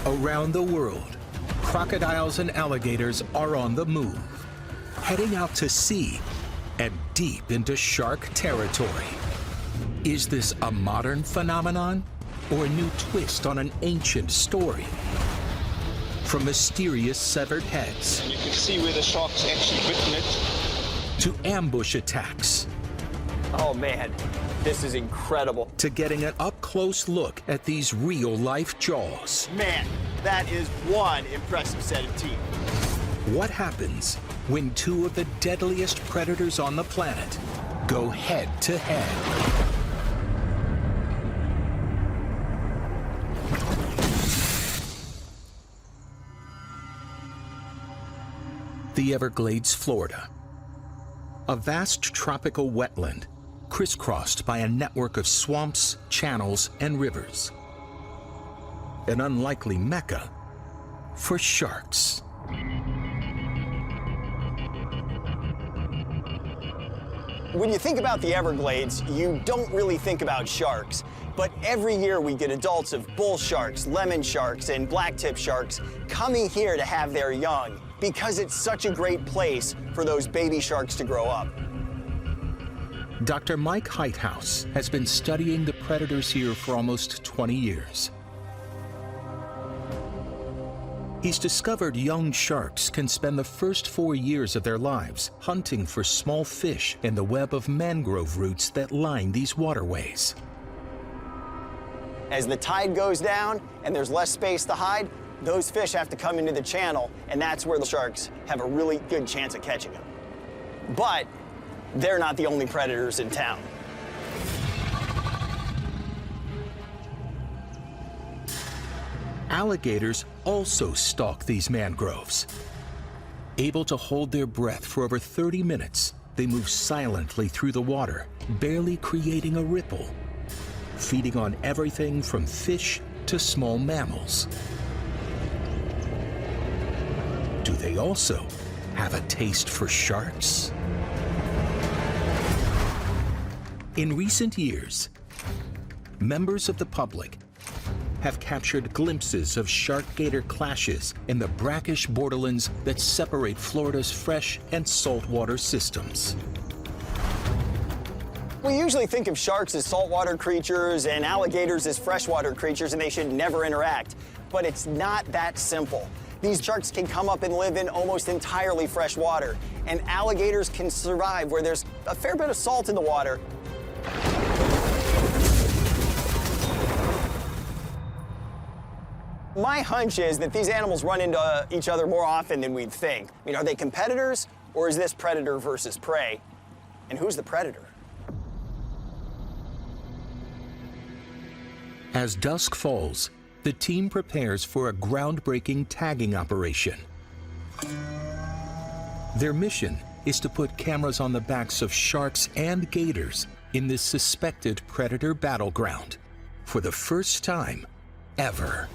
Around the world, crocodiles and alligators are on the move, heading out to sea and deep into shark territory. Is this a modern phenomenon or a new twist on an ancient story? From mysterious severed heads, and you can see where the shark's actually bitten it, to ambush attacks. Oh man, this is incredible. To getting an up-close look at these real-life jaws. Man, that is one impressive set of teeth. What happens when two of the deadliest predators on the planet go head-to-head? The Everglades, Florida. A vast tropical wetland crisscrossed by a network of swamps, channels, and rivers. An unlikely mecca for sharks. When you think about the Everglades, you don't really think about sharks. But every year we get adults of bull sharks, lemon sharks, and blacktip sharks coming here to have their young because it's such a great place for those baby sharks to grow up. Dr. Mike Heithaus has been studying the predators here for almost 20 years. He's discovered young sharks can spend the first 4 years of their lives hunting for small fish in the web of mangrove roots that line these waterways. As the tide goes down and there's less space to hide, those fish have to come into the channel, and that's where the sharks have a really good chance of catching them. But they're not the only predators in town. Alligators also stalk these mangroves. Able to hold their breath for over 30 minutes, they move silently through the water, barely creating a ripple, feeding on everything from fish to small mammals. Do they also have a taste for sharks? In recent years, members of the public have captured glimpses of shark-gator clashes in the brackish borderlands that separate Florida's fresh and saltwater systems. We usually think of sharks as saltwater creatures and alligators as freshwater creatures, and they should never interact. But it's not that simple. These sharks can come up and live in almost entirely fresh water, and alligators can survive where there's a fair bit of salt in the water. My hunch is that these animals run into each other more often than we'd think. I mean, are they competitors, or is this predator versus prey? And who's the predator? As dusk falls, the team prepares for a groundbreaking tagging operation. Their mission is to put cameras on the backs of sharks and gators in this suspected predator battleground for the first time ever.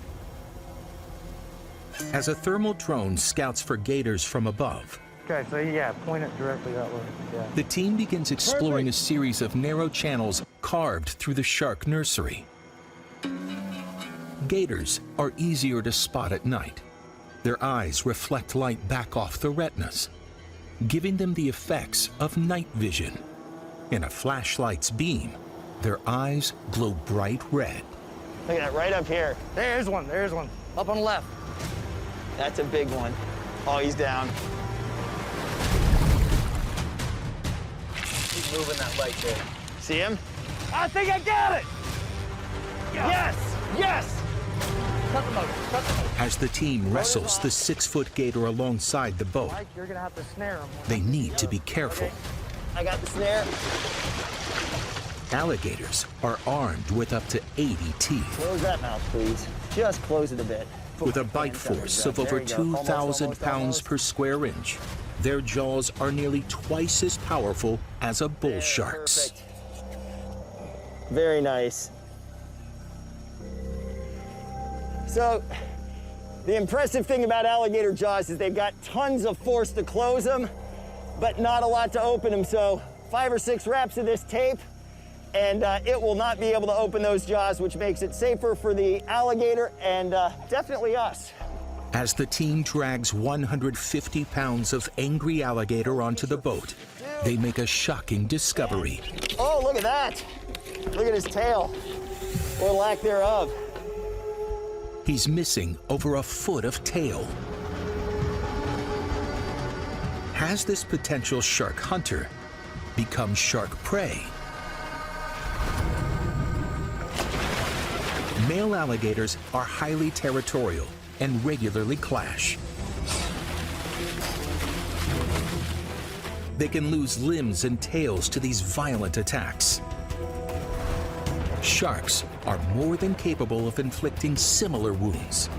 As a thermal drone scouts for gators from above, okay, so yeah, point it directly that way. Yeah. the team begins exploring a series of narrow channels carved through the shark nursery. Gators are easier to spot at night. Their eyes reflect light back off the retinas, giving them the effects of night vision. In a flashlight's beam, their eyes glow bright red. Look at that, right up here. There's one, up on the left. That's a big one. Oh, he's down. Keep moving that light there. See him? I think I got it! Yes! Yes! Cut the motor, cut the motor. As the team wrestles the 6-foot gator alongside the boat, Mike, you're gonna have to snare him. they need to be careful. I got the snare. Alligators are armed with up to 80 teeth, Close that mouth, please. Just close it a bit. with a bite force of over 2,000 pounds per square inch. Their jaws are nearly twice as powerful as a bull shark's. Perfect. Very nice. So, the impressive thing about alligator jaws is they've got tons of force to close them, but not a lot to open them. So 5 or 6 wraps of this tape, and it will not be able to open those jaws, which makes it safer for the alligator and definitely us. As the team drags 150 pounds of angry alligator onto the boat, they make a shocking discovery. Oh, look at that. Look at his tail, or lack thereof. He's missing over a foot of tail. Has this potential shark hunter become shark prey? Male alligators are highly territorial and regularly clash. They can lose limbs and tails to these violent attacks. Sharks are more than capable of inflicting similar wounds.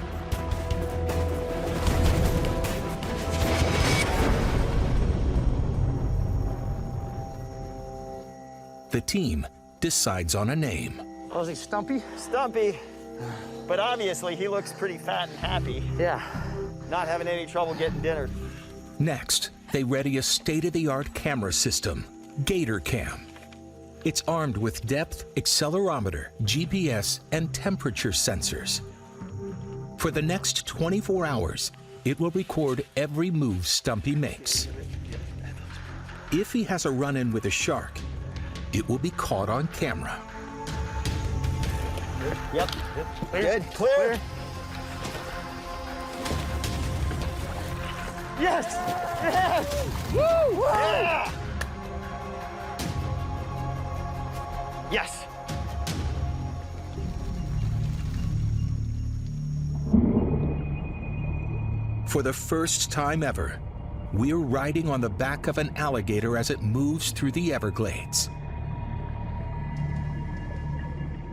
The team decides on a name. Oh, is he Stumpy? Stumpy, but obviously he looks pretty fat and happy. Yeah. Not having any trouble getting dinner. Next, they ready a state-of-the-art camera system, Gator Cam. It's armed with depth, accelerometer, GPS, and temperature sensors. For the next 24 hours, it will record every move Stumpy makes. If he has a run-in with a shark, it will be caught on camera. Yep. Good. Clear. Yes! Yes! Woo! Yeah! Yes. For the first time ever, we're riding on the back of an alligator as it moves through the Everglades.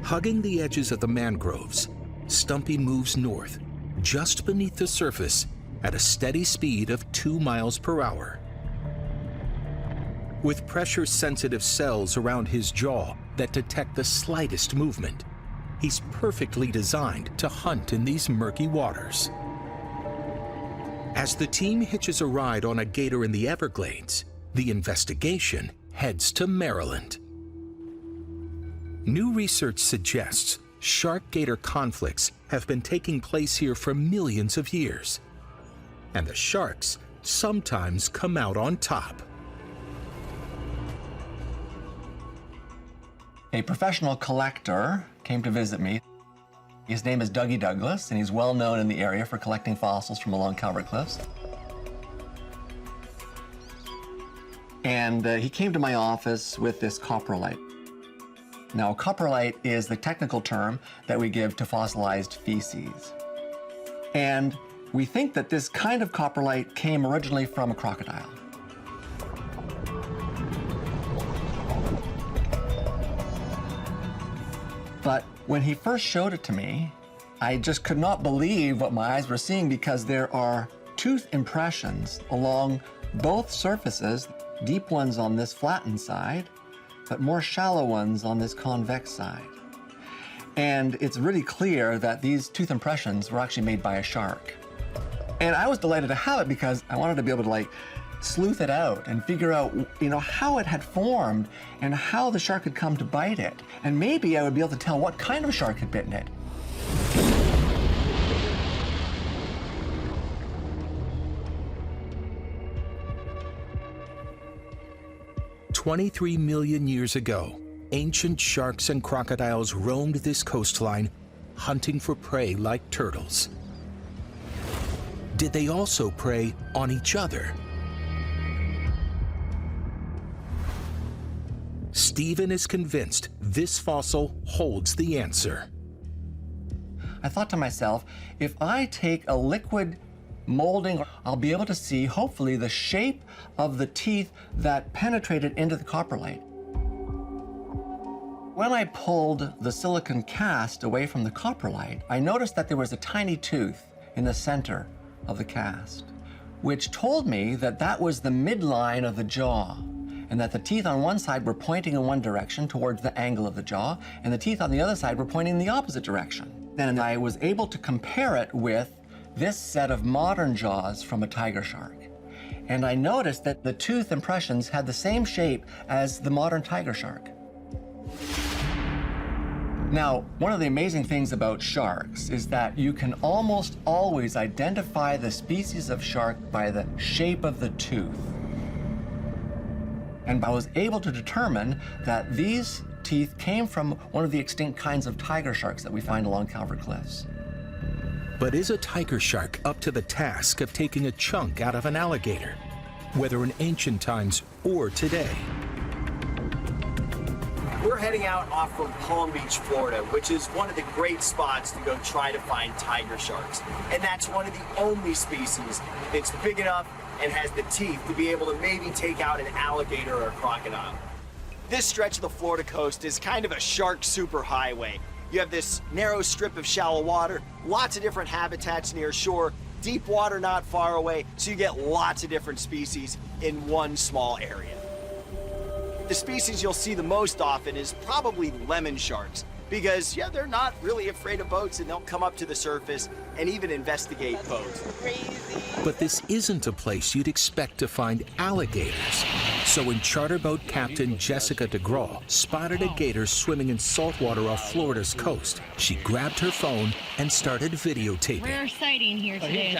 Hugging the edges of the mangroves, Stumpy moves north, just beneath the surface, at a steady speed of 2 miles per hour. With pressure-sensitive cells around his jaw that detect the slightest movement, he's perfectly designed to hunt in these murky waters. As the team hitches a ride on a gator in the Everglades, the investigation heads to Maryland. New research suggests shark-gator conflicts have been taking place here for millions of years, and the sharks sometimes come out on top. A professional collector came to visit me. His name is Dougie Douglas, and he's well known in the area for collecting fossils from along Calvert Cliffs. And he came to my office with this coprolite. Now, coprolite is the technical term that we give to fossilized feces. And we think that this kind of coprolite came originally from a crocodile. But when he first showed it to me, I just could not believe what my eyes were seeing, because there are tooth impressions along both surfaces, deep ones on this flattened side, but more shallow ones on this convex side. And it's really clear that these tooth impressions were actually made by a shark. And I was delighted to have it because I wanted to be able to sleuth it out and figure out, how it had formed and how the shark had come to bite it. And maybe I would be able to tell what kind of shark had bitten it. "23 million years ago, ancient sharks and crocodiles roamed this coastline, hunting for prey like turtles. Did they also prey on each other? Stephen is convinced this fossil holds the answer. I thought to myself, if I take a liquid molding, I'll be able to see, hopefully, the shape of the teeth that penetrated into the coprolite. When I pulled the silicon cast away from the coprolite, I noticed that there was a tiny tooth in the center of the cast, which told me that that was the midline of the jaw, and that the teeth on one side were pointing in one direction towards the angle of the jaw, and the teeth on the other side were pointing in the opposite direction. Then I was able to compare it with this set of modern jaws from a tiger shark. And I noticed that the tooth impressions had the same shape as the modern tiger shark. Now, one of the amazing things about sharks is that you can almost always identify the species of shark by the shape of the tooth. And I was able to determine that these teeth came from one of the extinct kinds of tiger sharks that we find along Calvert Cliffs. But is a tiger shark up to the task of taking a chunk out of an alligator, whether in ancient times or today? We're heading out off from Palm Beach, Florida, which is one of the great spots to go try to find tiger sharks. And that's one of the only species that's big enough and has the teeth to be able to maybe take out an alligator or a crocodile. This stretch of the Florida coast is kind of a shark superhighway. You have this narrow strip of shallow water, lots of different habitats near shore, deep water not far away, so you get lots of different species in one small area. The species you'll see the most often is probably lemon sharks, because yeah, they're not really afraid of boats and they'll come up to the surface and even investigate boats. But this isn't a place you'd expect to find alligators. So when charter boat captain Jessica DeGraw spotted a gator swimming in saltwater off Florida's coast, she grabbed her phone and started videotaping. Rare sighting here today.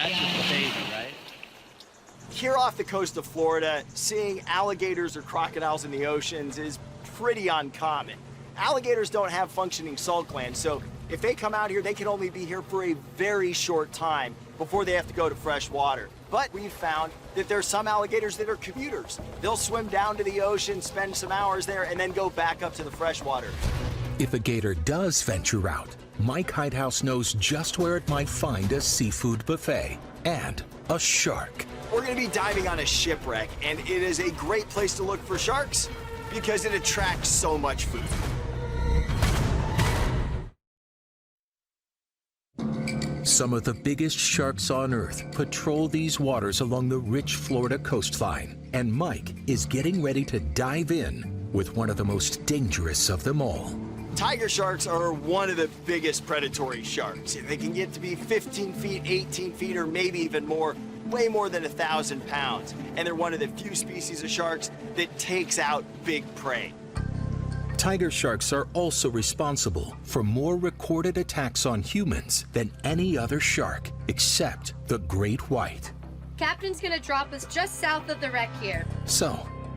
Here off the coast of Florida, seeing alligators or crocodiles in the oceans is pretty uncommon. Alligators don't have functioning salt glands, so if they come out here, they can only be here for a very short time before they have to go to fresh water. But we've found that there's some alligators that are commuters. They'll swim down to the ocean, spend some hours there, and then go back up to the freshwater. If a gator does venture out, Mike Hidehouse knows just where it might find a seafood buffet and a shark. We're going to be diving on a shipwreck, and it is a great place to look for sharks because it attracts so much food. Some of the biggest sharks on Earth patrol these waters along the rich Florida coastline, and Mike is getting ready to dive in with one of the most dangerous of them all. Tiger sharks are one of the biggest predatory sharks. They can get to be 15 feet, 18 feet, or maybe even more, way more than 1,000 pounds. And they're one of the few species of sharks that takes out big prey. Tiger sharks are also responsible for more recorded attacks on humans than any other shark, except the great white. Captain's gonna drop us just south of the wreck here. So,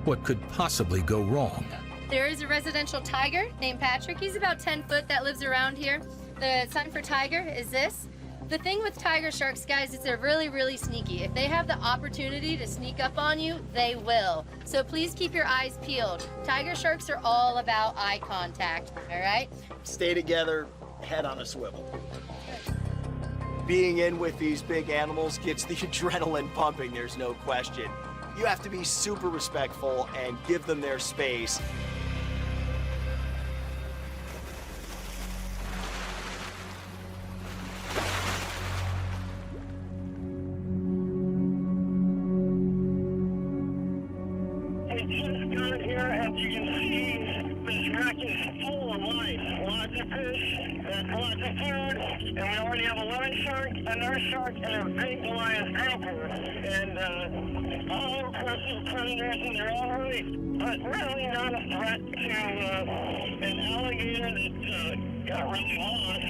what could possibly go wrong? There is a residential tiger named Patrick. He's about 10 foot that lives around here. The sign for tiger is this. The thing with tiger sharks, guys, is they're really, really sneaky. If they have the opportunity to sneak up on you, they will. So please keep your eyes peeled. Tiger sharks are all about eye contact, all right? Stay together, head on a swivel. Being in with these big animals gets the adrenaline pumping, there's no question. You have to be super respectful and give them their space. And we already have a lemon shark, a nurse shark, and a big Goliath grouper. And all aggressive predators in their own right, but really not a threat to an alligator that got really lost.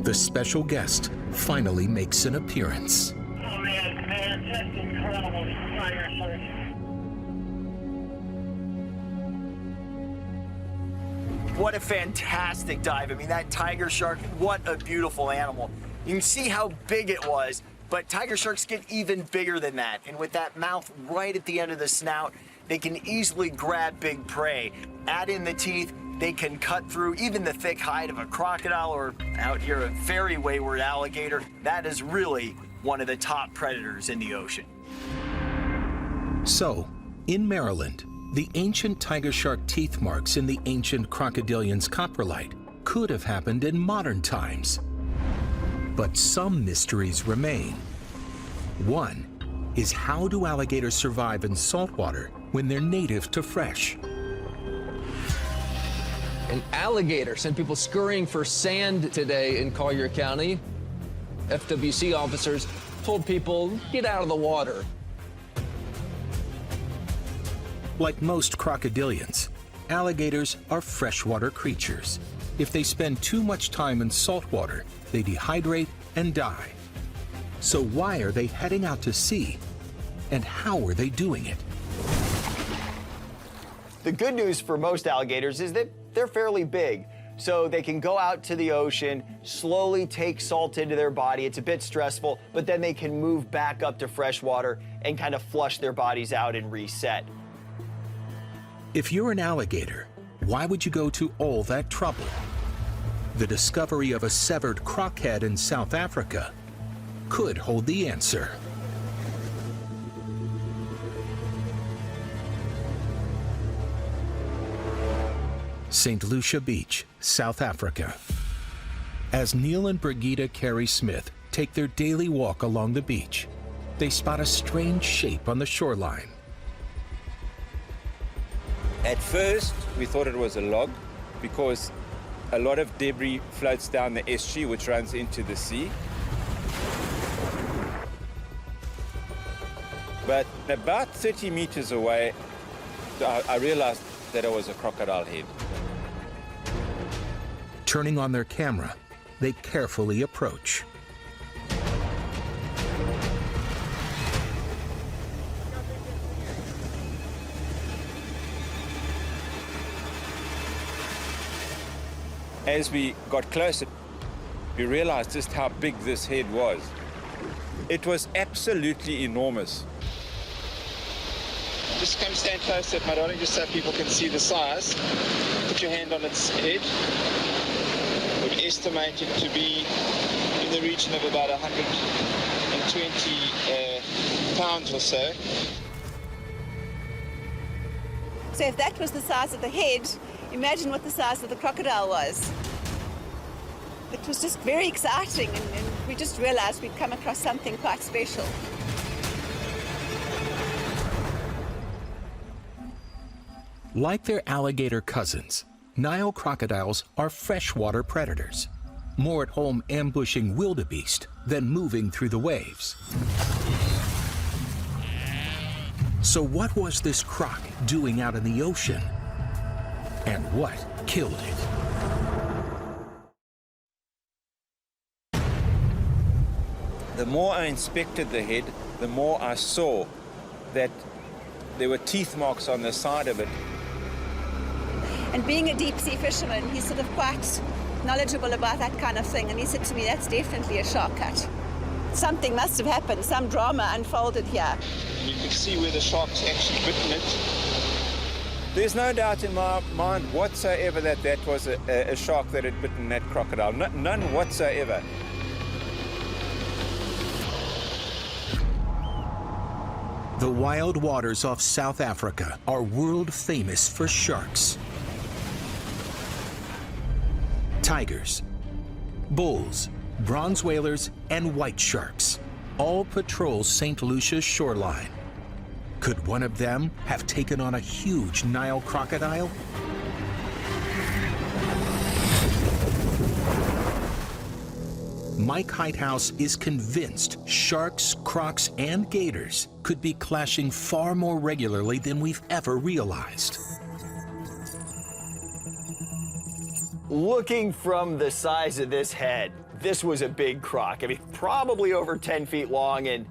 The special guest finally makes an appearance. Oh man, they're just incredible tiger sharks. What a fantastic dive. I mean, that tiger shark, what a beautiful animal. You can see how big it was, but tiger sharks get even bigger than that. And with that mouth right at the end of the snout, they can easily grab big prey. Add in the teeth, they can cut through even the thick hide of a crocodile, or out here, a very wayward alligator. That is really one of the top predators in the ocean. So, in Maryland, the ancient tiger shark teeth marks in the ancient crocodilian's coprolite could have happened in modern times. But some mysteries remain. One is, how do alligators survive in saltwater when they're native to fresh? An alligator sent people scurrying for sand today in Collier County. FWC officers told people, get out of the water. Like most crocodilians, alligators are freshwater creatures. If they spend too much time in saltwater, they dehydrate and die. So why are they heading out to sea? And how are they doing it? The good news for most alligators is that they're fairly big, so they can go out to the ocean, slowly take salt into their body. It's a bit stressful, but then they can move back up to freshwater and kind of flush their bodies out and reset. If you're an alligator, why would you go to all that trouble? The discovery of a severed croc head in South Africa could hold the answer. St. Lucia Beach, South Africa. As Neil and Brigida Carey Smith take their daily walk along the beach, they spot a strange shape on the shoreline. At first, we thought it was a log because a lot of debris floats down the estuary, which runs into the sea. But about 30 meters away, I realized that it was a crocodile head. Turning on their camera, they carefully approach. As we got closer, we realized just how big this head was. It was absolutely enormous. Just come stand close up, my darling, just so people can see the size. Put your hand on its head. We'd estimate it to be in the region of about 120 pounds or so. So if that was the size of the head, imagine what the size of the crocodile was. It was just very exciting, and we just realized we'd come across something quite special. Like their alligator cousins, Nile crocodiles are freshwater predators, more at home ambushing wildebeest than moving through the waves. So what was this croc doing out in the ocean? And what killed it? The more I inspected the head, the more I saw that there were teeth marks on the side of it. And being a deep sea fisherman, he's sort of quite knowledgeable about that kind of thing. And he said to me, that's definitely a shark cut. Something must have happened, some drama unfolded here. You can see where the shark's actually bitten it. There's no doubt in my mind whatsoever that that was a shark that had bitten that crocodile. None whatsoever. The wild waters off South Africa are world famous for sharks. Tigers, bulls, bronze whalers, and white sharks all patrol St. Lucia's shoreline. Could one of them have taken on a huge Nile crocodile? Mike Heithouse is convinced sharks, crocs, and gators could be clashing far more regularly than we've ever realized. Looking from the size of this head, this was a big croc. I mean, probably over 10 feet long, and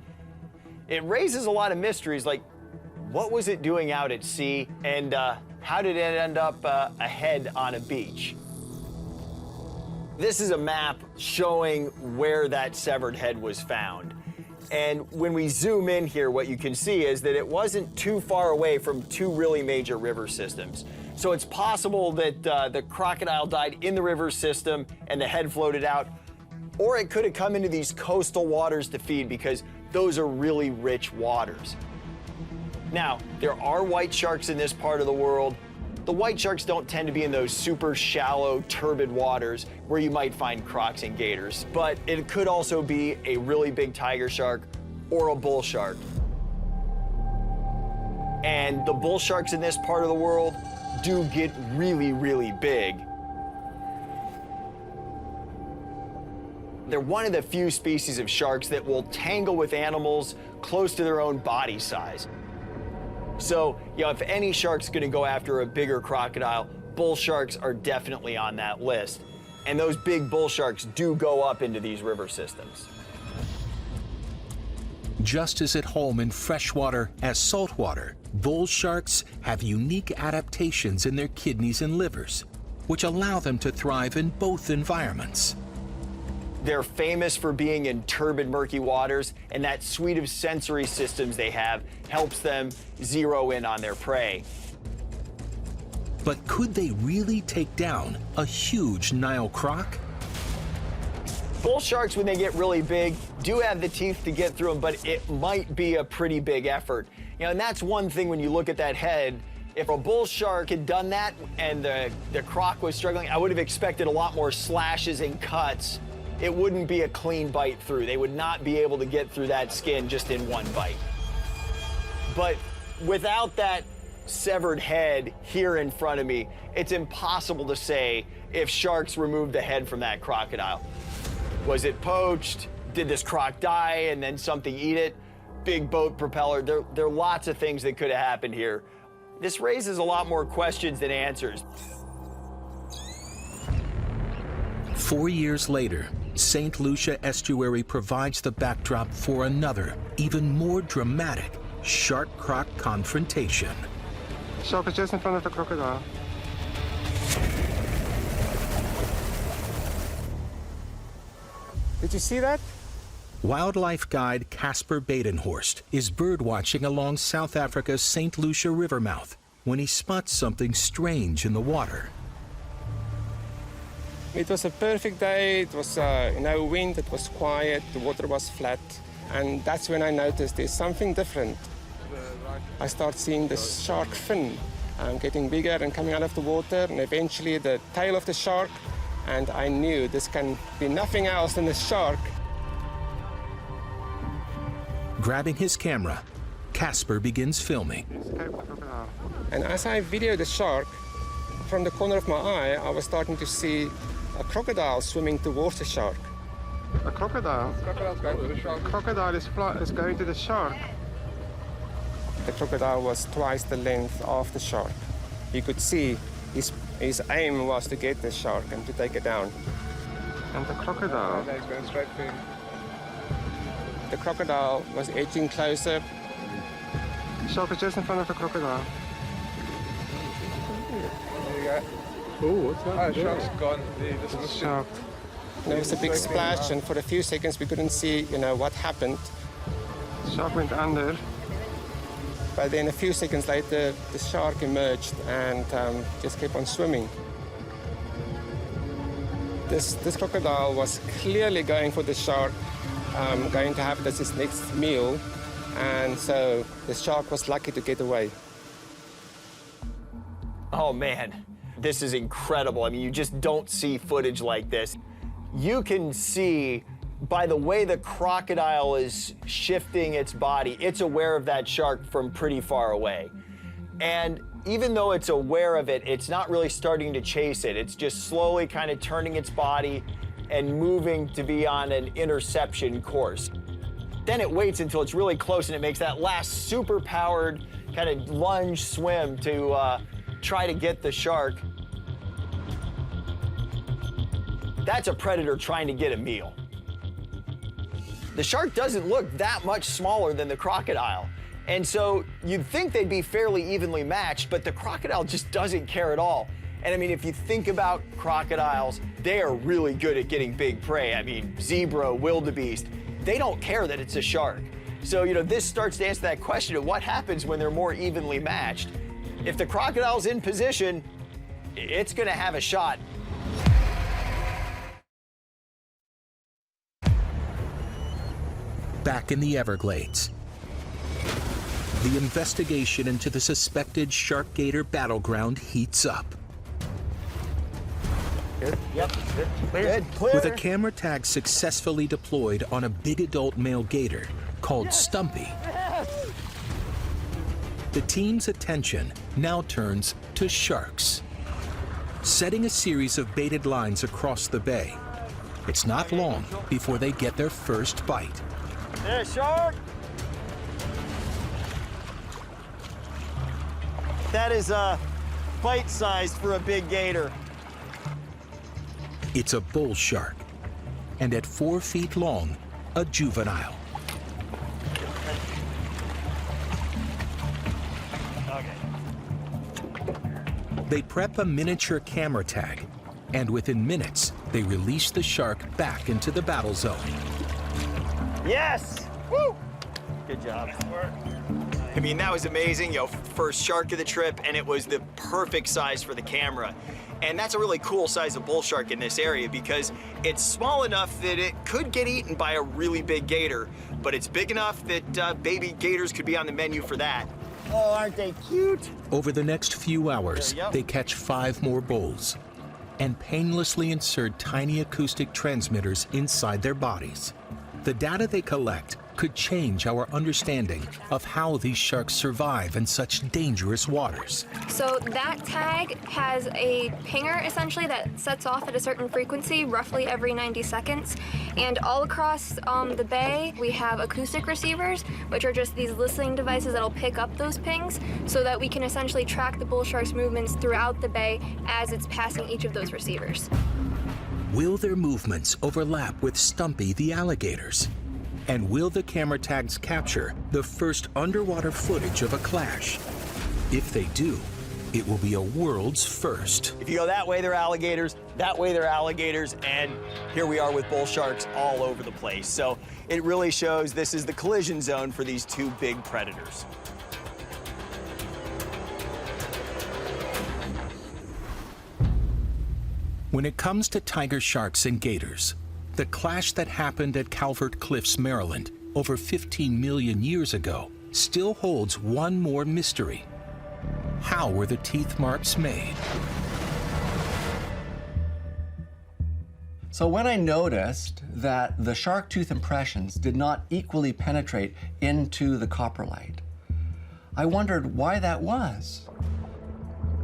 it raises a lot of mysteries, like what was it doing out at sea, and how did it end up ahead on a beach? This is a map showing where that severed head was found. And when we zoom in here, what you can see is that it wasn't too far away from two really major river systems. So it's possible that the crocodile died in the river system and the head floated out, or it could have come into these coastal waters to feed because those are really rich waters. Now, there are white sharks in this part of the world. The white sharks don't tend to be in those super shallow, turbid waters where you might find crocs and gators, but it could also be a really big tiger shark or a bull shark. And the bull sharks in this part of the world do get really, really big. They're one of the few species of sharks that will tangle with animals close to their own body size. So, you know, if any shark's gonna go after a bigger crocodile, bull sharks are definitely on that list. And those big bull sharks do go up into these river systems. Just as at home in freshwater as saltwater, bull sharks have unique adaptations in their kidneys and livers, which allow them to thrive in both environments. They're famous for being in turbid, murky waters, and that suite of sensory systems they have helps them zero in on their prey. But could they really take down a huge Nile croc? Bull sharks, when they get really big, do have the teeth to get through them, but it might be a pretty big effort. You know, and that's one thing when you look at that head. If a bull shark had done that and the croc was struggling, I would have expected a lot more slashes and cuts. It wouldn't be a clean bite through. They would not be able to get through that skin just in one bite. But without that severed head here in front of me, it's impossible to say if sharks removed the head from that crocodile. Was it poached? Did this croc die and then something eat it? Big boat propeller. There are lots of things that could have happened here. This raises a lot more questions than answers. 4 years later, St. Lucia estuary provides the backdrop for another, even more dramatic shark-croc confrontation. Shark is just in front of the crocodile. Did you see that? Wildlife guide Casper Badenhorst is birdwatching along South Africa's St. Lucia river mouth when he spots something strange in the water. It was a perfect day. It was no wind, it was quiet, the water was flat. And that's when I noticed there's something different. I start seeing the shark fin getting bigger and coming out of the water, and eventually the tail of the shark. And I knew this can be nothing else than a shark. Grabbing his camera, Casper begins filming. And as I videoed the shark, from the corner of my eye, I was starting to see a crocodile swimming towards the shark. A crocodile? Crocodile's going to the shark. Crocodile is going to the shark. The crocodile was twice the length of the shark. You could see his aim was to get the shark and to take it down. And the crocodile? He's going straight for him. The crocodile was edging closer. The shark is just in front of the crocodile. There you go. Oh, what's that? Oh, the shark's gone. The shark. There was a big splash, and for a few seconds we couldn't see, what happened. The shark went under. But then a few seconds later, the shark emerged and just kept on swimming. This crocodile was clearly going for the shark, going to have it as his next meal, and so the shark was lucky to get away. Oh man, this is incredible. I mean, you just don't see footage like this. You can see by the way the crocodile is shifting its body, it's aware of that shark from pretty far away. And even though it's aware of it, it's not really starting to chase it. It's just slowly kind of turning its body and moving to be on an interception course. Then it waits until it's really close and it makes that last super-powered kind of lunge swim to try to get the shark. That's a predator trying to get a meal. The shark doesn't look that much smaller than the crocodile. And so you'd think they'd be fairly evenly matched, but the crocodile just doesn't care at all. And I mean, if you think about crocodiles, they are really good at getting big prey. I mean, zebra, wildebeest, they don't care that it's a shark. So, this starts to answer that question of what happens when they're more evenly matched. If the crocodile's in position, it's gonna have a shot. Back in the Everglades, the investigation into the suspected shark-gator battleground heats up. Good. Yep. Good. Clear. With a camera tag successfully deployed on a big adult male gator called Stumpy, the team's attention now turns to sharks. Setting a series of baited lines across the bay, it's not long before they get their first bite. There, shark! That is bite-sized for a big gator. It's a bull shark, and at 4 feet long, a juvenile. They prep a miniature camera tag, and within minutes, they release the shark back into the battle zone. Yes! Woo! Good job. I mean, that was amazing, first shark of the trip, and it was the perfect size for the camera. And that's a really cool size of bull shark in this area because it's small enough that it could get eaten by a really big gator, but it's big enough that baby gators could be on the menu for that. Oh, aren't they cute? Over the next few hours, they catch 5 more bulls and painlessly insert tiny acoustic transmitters inside their bodies. The data they collect could change our understanding of how these sharks survive in such dangerous waters. So that tag has a pinger, essentially, that sets off at a certain frequency, roughly every 90 seconds. And all across the bay, we have acoustic receivers, which are just these listening devices that'll pick up those pings so that we can essentially track the bull shark's movements throughout the bay as it's passing each of those receivers. Will their movements overlap with Stumpy the alligators? And will the camera tags capture the first underwater footage of a clash? If they do, it will be a world's first. If you go that way, they're alligators, that way they're alligators, and here we are with bull sharks all over the place. So it really shows this is the collision zone for these 2 big predators. When it comes to tiger sharks and gators, the clash that happened at Calvert Cliffs, Maryland, over 15 million years ago, still holds one more mystery. How were the teeth marks made? So when I noticed that the shark tooth impressions did not equally penetrate into the coprolite, I wondered why that was.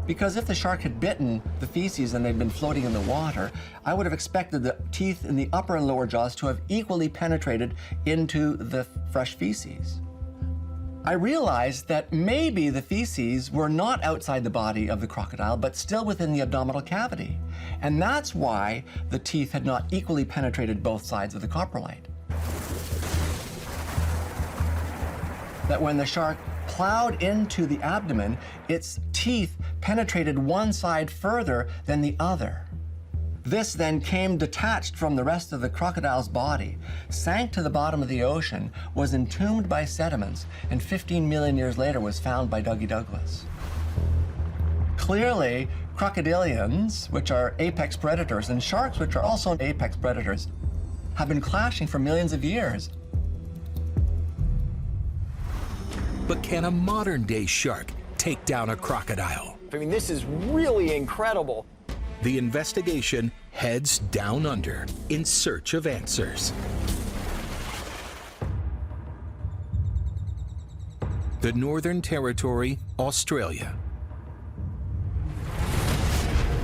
Because if the shark had bitten the feces and they'd been floating in the water, I would have expected the teeth in the upper and lower jaws to have equally penetrated into the fresh feces. I realized that maybe the feces were not outside the body of the crocodile, but still within the abdominal cavity. And that's why the teeth had not equally penetrated both sides of the coprolite. That when the shark plowed into the abdomen, its teeth penetrated one side further than the other. This then came detached from the rest of the crocodile's body, sank to the bottom of the ocean, was entombed by sediments, and 15 million years later was found by Dougie Douglas. Clearly, crocodilians, which are apex predators, and sharks, which are also apex predators, have been clashing for millions of years. But can a modern-day shark take down a crocodile? I mean, this is really incredible. The investigation heads down under in search of answers. The Northern Territory, Australia.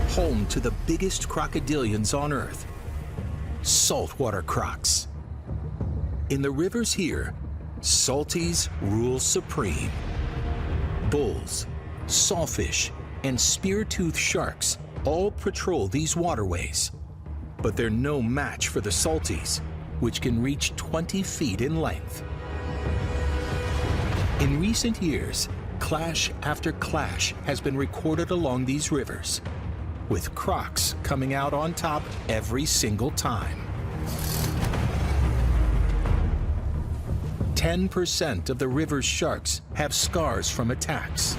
Home to the biggest crocodilians on Earth, saltwater crocs. In the rivers here, salties rule supreme. Bulls, sawfish, and spear-toothed sharks all patrol these waterways. But they're no match for the salties, which can reach 20 feet in length. In recent years, clash after clash has been recorded along these rivers, with Crocs coming out on top every single time. 10% of the river's sharks have scars from attacks.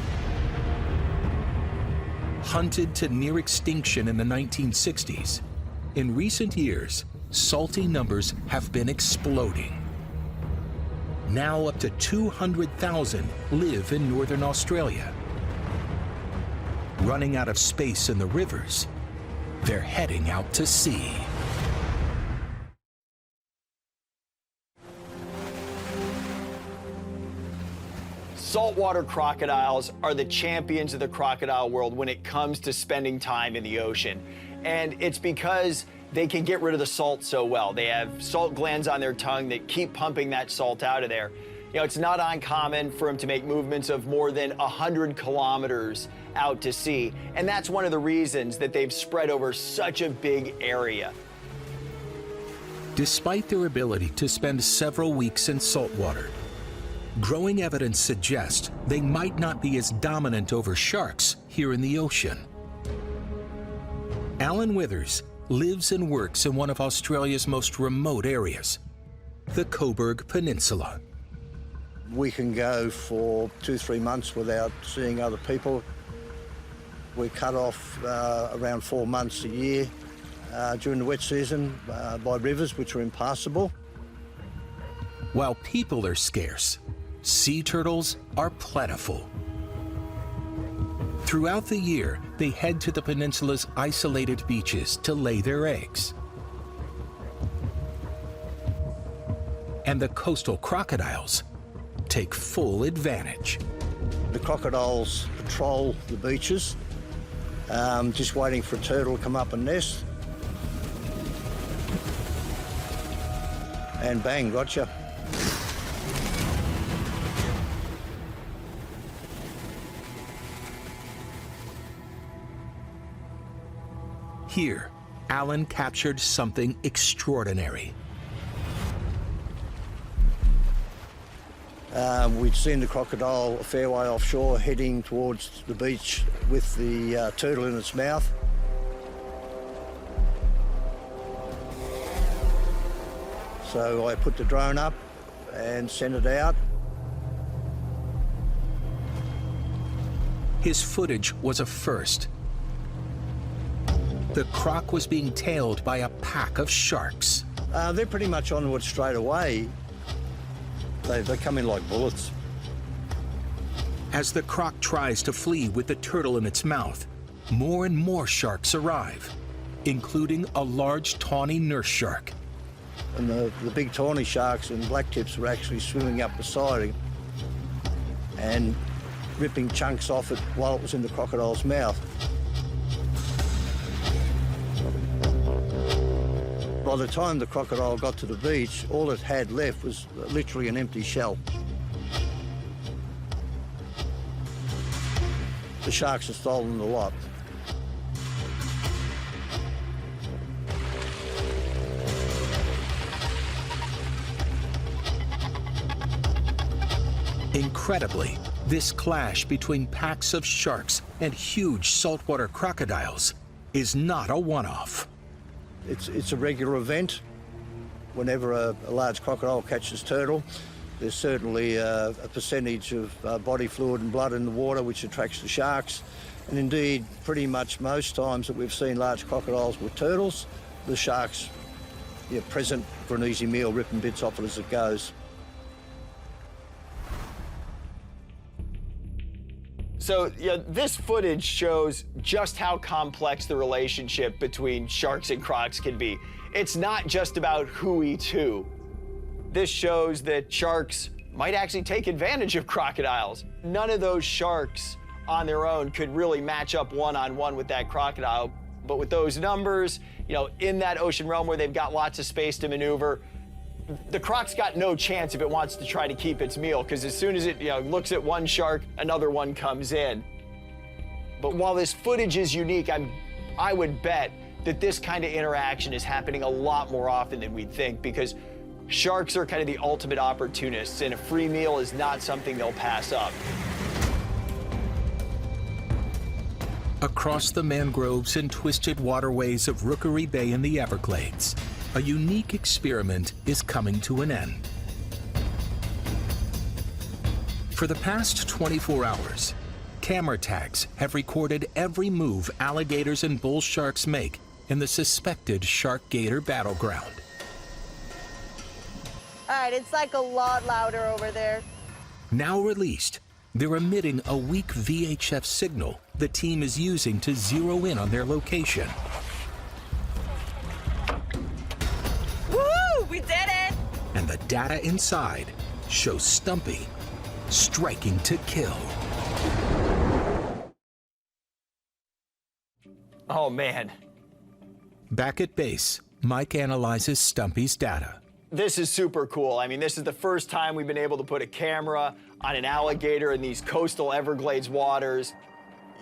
Hunted to near extinction in the 1960s, in recent years, salty numbers have been exploding. Now up to 200,000 live in northern Australia. Running out of space in the rivers, they're heading out to sea. Saltwater crocodiles are the champions of the crocodile world when it comes to spending time in the ocean. And it's because they can get rid of the salt so well. They have salt glands on their tongue that keep pumping that salt out of there. You know, it's not uncommon for them to make movements of more than 100 kilometers out to sea, and that's one of the reasons that they've spread over such a big area. Despite their ability to spend several weeks in saltwater, growing evidence suggests they might not be as dominant over sharks here in the ocean. Alan Withers lives and works in one of Australia's most remote areas, the Coburg Peninsula. We can go for 2-3 months without seeing other people. We're cut off around 4 months a year during the wet season by rivers which are impassable. While people are scarce, sea turtles are plentiful. Throughout the year, they head to the peninsula's isolated beaches to lay their eggs. And the coastal crocodiles take full advantage. The crocodiles patrol the beaches, just waiting for a turtle to come up and nest. And bang, gotcha. Here, Alan captured something extraordinary. We'd seen the crocodile a fair way offshore heading towards the beach with the turtle in its mouth. So I put the drone up and sent it out. His footage was a first. The croc was being tailed by a pack of sharks. They're pretty much onward straight away. They come in like bullets. As the croc tries to flee with the turtle in its mouth, more and more sharks arrive, including a large tawny nurse shark. And the big tawny sharks and blacktips were actually swimming up beside him and ripping chunks off it while it was in the crocodile's mouth. By the time the crocodile got to the beach, all it had left was literally an empty shell. The sharks had stolen the lot. Incredibly, this clash between packs of sharks and huge saltwater crocodiles is not a one-off. It's a regular event. Whenever a large crocodile catches turtle, there's certainly a percentage of body fluid and blood in the water which attracts the sharks. And indeed, pretty much most times that we've seen large crocodiles with turtles, the sharks are present for an easy meal, ripping bits off it as it goes. So this footage shows just how complex the relationship between sharks and crocs can be. It's not just about who eats who. This shows that sharks might actually take advantage of crocodiles. None of those sharks on their own could really match up one-on-one with that crocodile. But with those numbers, in that ocean realm where they've got lots of space to maneuver, the croc's got no chance if it wants to try to keep its meal, because as soon as it looks at one shark, another one comes in. But while this footage is unique, I would bet that this kind of interaction is happening a lot more often than we'd think, because sharks are kind of the ultimate opportunists, and a free meal is not something they'll pass up. Across the mangroves and twisted waterways of Rookery Bay in the Everglades, a unique experiment is coming to an end. For the past 24 hours, camera tags have recorded every move alligators and bull sharks make in the suspected shark-gator battleground. All right, it's like a lot louder over there. Now released, they're emitting a weak VHF signal the team is using to zero in on their location. Woo! We did it! And the data inside shows Stumpy striking to kill. Oh, man. Back at base, Mike analyzes Stumpy's data. This is super cool. I mean, this is the first time we've been able to put a camera on an alligator in these coastal Everglades waters.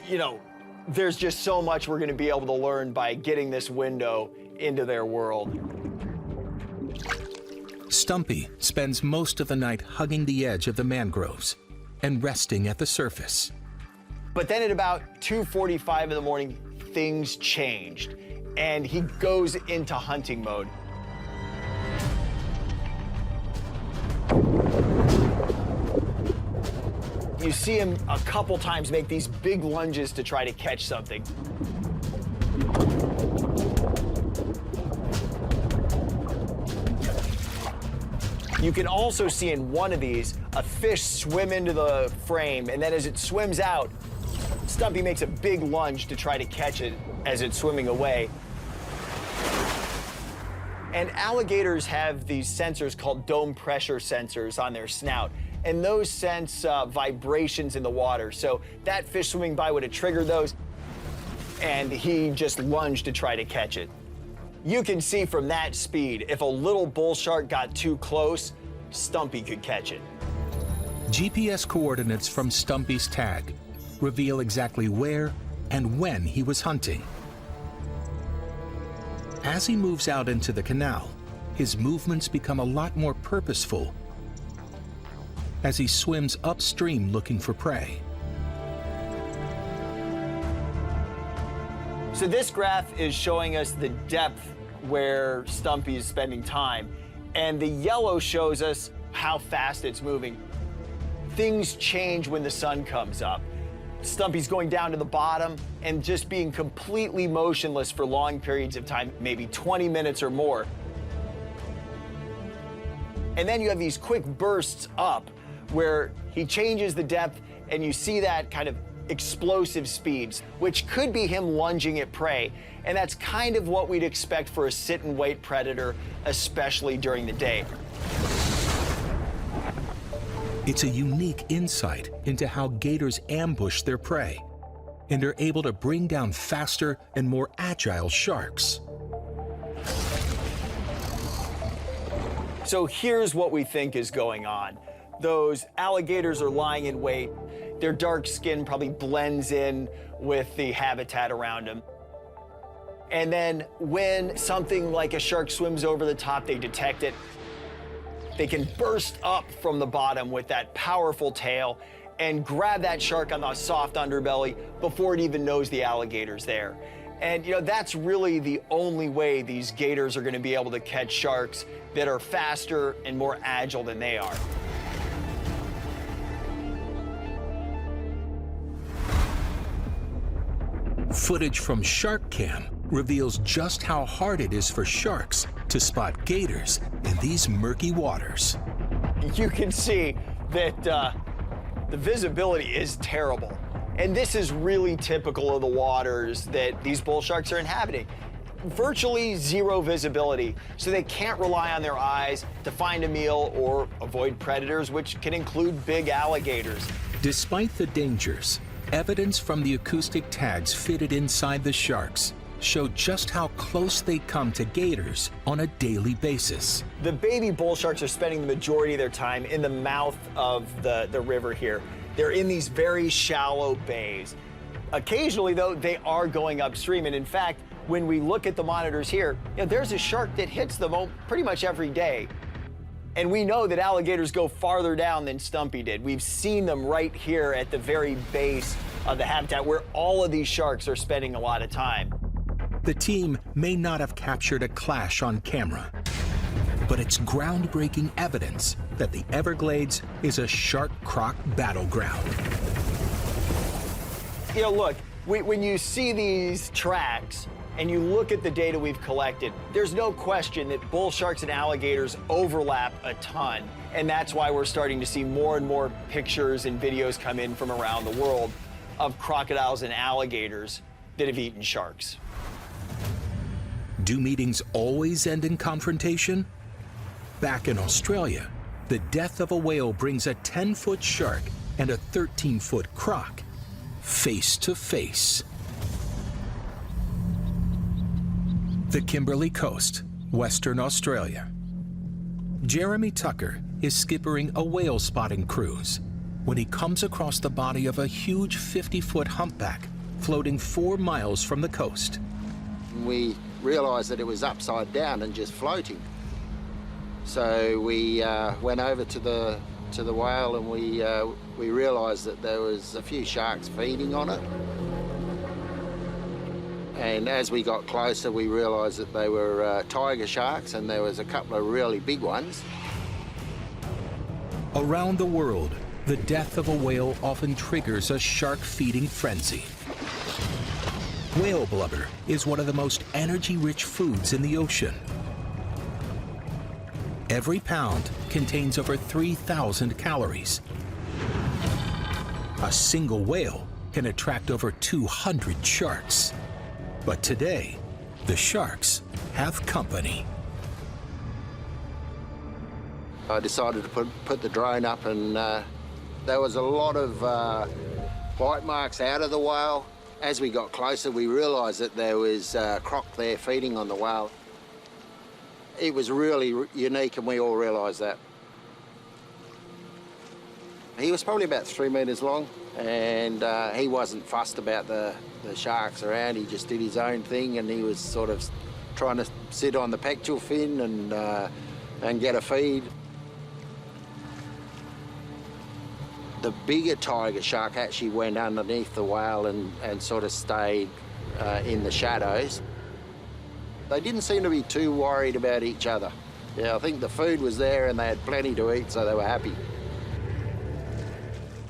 You know, there's just so much we're going to be able to learn by getting this window into their world. Stumpy spends most of the night hugging the edge of the mangroves and resting at the surface. But then at about 2:45 in the morning, things changed, and he goes into hunting mode. You see him a couple times make these big lunges to try to catch something. You can also see in one of these a fish swim into the frame, and then as it swims out, Stumpy makes a big lunge to try to catch it as it's swimming away. And alligators have these sensors called dome pressure sensors on their snout, and those sense vibrations in the water. So that fish swimming by would have triggered those, and he just lunged to try to catch it. You can see from that speed, if a little bull shark got too close, Stumpy could catch it. GPS coordinates from Stumpy's tag reveal exactly where and when he was hunting. As he moves out into the canal, his movements become a lot more purposeful as he swims upstream looking for prey. So this graph is showing us the depth where Stumpy is spending time, and the yellow shows us how fast it's moving. Things change when the sun comes up. Stumpy's going down to the bottom and just being completely motionless for long periods of time, maybe 20 minutes or more. And then you have these quick bursts up where he changes the depth, and you see that kind of explosive speeds, which could be him lunging at prey. And that's kind of what we'd expect for a sit-and-wait predator, especially during the day. It's a unique insight into how gators ambush their prey and are able to bring down faster and more agile sharks. So here's what we think is going on. Those alligators are lying in wait. Their dark skin probably blends in with the habitat around them. And then when something like a shark swims over the top, they detect it. They can burst up from the bottom with that powerful tail and grab that shark on the soft underbelly before it even knows the alligator's there. And, you know, that's really the only way these gators are going to be able to catch sharks that are faster and more agile than they are. Footage from Shark Cam reveals just how hard it is for sharks to spot gators in these murky waters. You can see that the visibility is terrible. And this is really typical of the waters that these bull sharks are inhabiting. Virtually zero visibility, so they can't rely on their eyes to find a meal or avoid predators, which can include big alligators. Despite the dangers, evidence from the acoustic tags fitted inside the sharks show just how close they come to gators on a daily basis. The baby bull sharks are spending the majority of their time in the mouth of the river here. They're in these very shallow bays. Occasionally, though, they are going upstream, and in fact, when we look at the monitors here, you know, there's a shark that hits them pretty much every day. And we know that alligators go farther down than Stumpy did. We've seen them right here at the very base of the habitat where all of these sharks are spending a lot of time. The team may not have captured a clash on camera, but it's groundbreaking evidence that the Everglades is a shark-croc battleground. You know, look, when you see these tracks and you look at the data we've collected, there's no question that bull sharks and alligators overlap a ton. And that's why we're starting to see more and more pictures and videos come in from around the world of crocodiles and alligators that have eaten sharks. Do meetings always end in confrontation? Back in Australia, the death of a whale brings a 10-foot shark and a 13-foot croc face to face. The Kimberley Coast, Western Australia. Jeremy Tucker is skippering a whale spotting cruise when he comes across the body of a huge 50-foot humpback floating 4 miles from the coast. We realised that it was upside down and just floating. So we went over to the whale, and we realised that there was a few sharks feeding on it. And as we got closer, we realised that they were tiger sharks, and there was a couple of really big ones. Around the world, the death of a whale often triggers a shark-feeding frenzy. Whale blubber is one of the most energy-rich foods in the ocean. Every pound contains over 3,000 calories. A single whale can attract over 200 sharks. But today, the sharks have company. I decided to put the drone up, and there was a lot of bite marks out of the whale. As we got closer, we realised that there was croc there feeding on the whale. It was really unique, and we all realised that. He was probably about 3 metres long, and he wasn't fussed about the sharks around. He just did his own thing, and he was sort of trying to sit on the pectoral fin and get a feed. The bigger tiger shark actually went underneath the whale and sort of stayed in the shadows. They didn't seem to be too worried about each other. Yeah, I think the food was there and they had plenty to eat, so they were happy.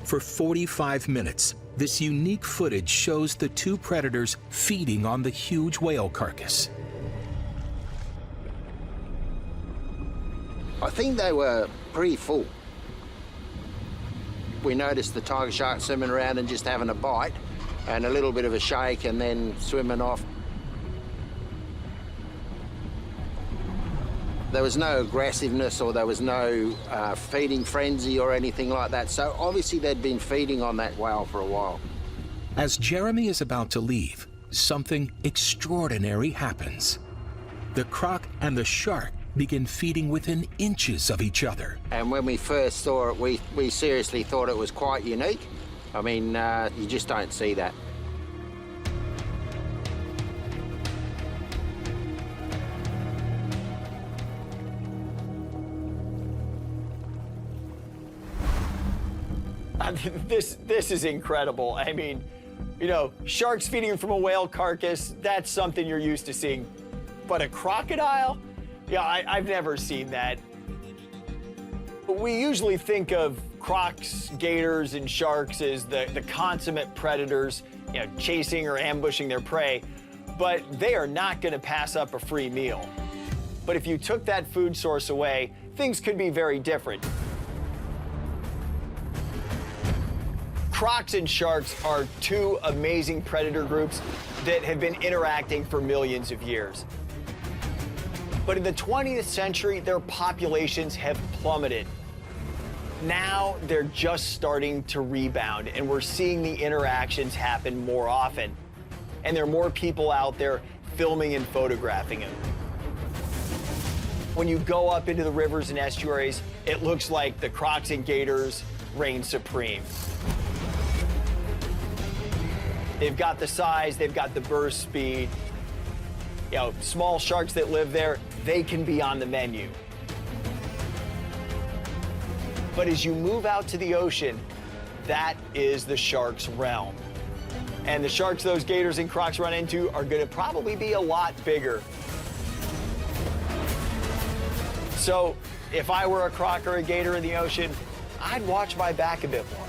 For 45 minutes, this unique footage shows the two predators feeding on the huge whale carcass. I think they were pretty full. We noticed the tiger shark swimming around and just having a bite and a little bit of a shake and then swimming off. There was no aggressiveness, or there was no feeding frenzy or anything like that. So obviously they'd been feeding on that whale for a while. As Jeremy is about to leave, something extraordinary happens. The croc and the shark begin feeding within inches of each other. And when we first saw it, we seriously thought it was quite unique. I mean, you just don't see that. This is incredible. I mean, you know, sharks feeding from a whale carcass, that's something you're used to seeing. But a crocodile? Yeah, I've never seen that. We usually think of crocs, gators, and sharks as the consummate predators, you know, chasing or ambushing their prey, but they are not going to pass up a free meal. But if you took that food source away, things could be very different. Crocs and sharks are two amazing predator groups that have been interacting for millions of years. But in the 20th century, their populations have plummeted. Now they're just starting to rebound, and we're seeing the interactions happen more often. And there are more people out there filming and photographing them. When you go up into the rivers and estuaries, it looks like the crocs and gators reign supreme. They've got the size, they've got the burst speed. You know, small sharks that live there, they can be on the menu. But as you move out to the ocean, that is the shark's realm. And the sharks those gators and crocs run into are gonna probably be a lot bigger. So if I were a croc or a gator in the ocean, I'd watch my back a bit more.